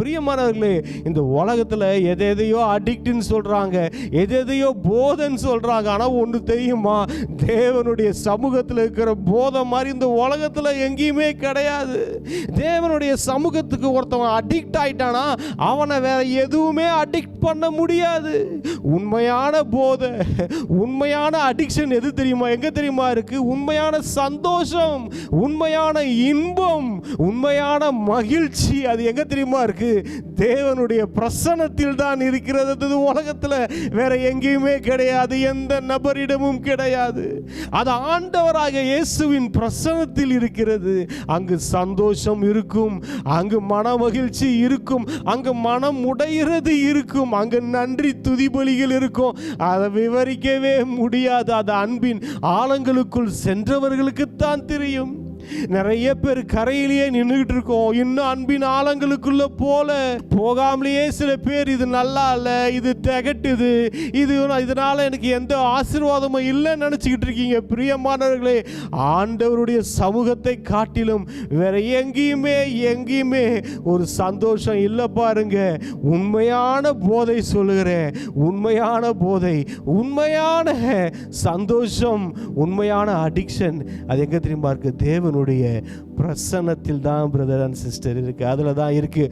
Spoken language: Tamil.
பிரியமானவர்களே, இந்த உலகத்தில் எதையோ அடிக்ட்னு சொல்கிறாங்க, எதையோ போதைன்னு சொல்கிறாங்க. ஆனால் ஒன்று தெரியுமா, தேவனுடைய சமூகத்தில் இருக்கிற போதை மாதிரி இந்த உலகத்தில் எங்கேயுமே கிடையாது. தேவனுடைய சமூகத்துக்கு ஒருத்தவன் அடிக்ட் ஆயிட்டானா அவனை வேற எதுவுமே அடிக்ட் பண்ண முடியாது. உண்மையான போதை, உண்மையான அடிக்ஷன் எது தெரியுமா, எங்க தெரியுமா இருக்கு? உண்மையான சந்தோஷம், உண்மையான இன்பம், உண்மையான மகிழ்ச்சி அது எங்க தெரியுமா இருக்கு? தேவனுடைய பிரசன்னத்தில் தான் இருக்கிறது. அது உலகத்தில் வேற எங்கேயுமே கிடையாது, எந்த நபரிடமும் கிடையாது. அது ஆண்டவராக இயேசுவின் பிரசன்னத்தில் இருக்கிறது. அங்கு சந்தோஷம் இருக்கும், அங்கு மன மகிழ்ச்சி இருக்கும், அங்கு மனம் உடைகிறது இருக்கும், அங்கு நன்றி துதிபலிகள் இருக்கும். அதை விவரிக்கவே முடியாது. அது அன்பின் ஆழங்களுக்குள் சென்றவர்களுக்குத்தான் தெரியும். நிறைய பேர் கரையிலேயே நின்றுகிட்டு இருக்கோம், இன்னும் அன்பின் ஆழங்களுக்குள்ள போகாமலேயே சில பேர் இது நல்லா இல்லை, இது திகட்டுது, இதனால எனக்கு எந்த ஆசீர்வாதமும் இல்லைன்னு நினச்சிக்கிட்டு இருக்கீங்க. பிரியமானவர்களே, ஆண்டவருடைய சமூகத்தை காட்டிலும் வேற எங்கேயுமே ஒரு சந்தோஷம் இல்லை பாருங்க. உண்மையான போதை சொல்லுகிறேன், உண்மையான போதை, உண்மையான சந்தோஷம், உண்மையான அடிக்ஷன் அது எங்க தெரியுமா இருக்கு? தேவனுடைய பிரசன்னத்தில் தான் பிரதர் அண்ட் சிஸ்டர் இருக்கு, அதுல தான் இருக்கு.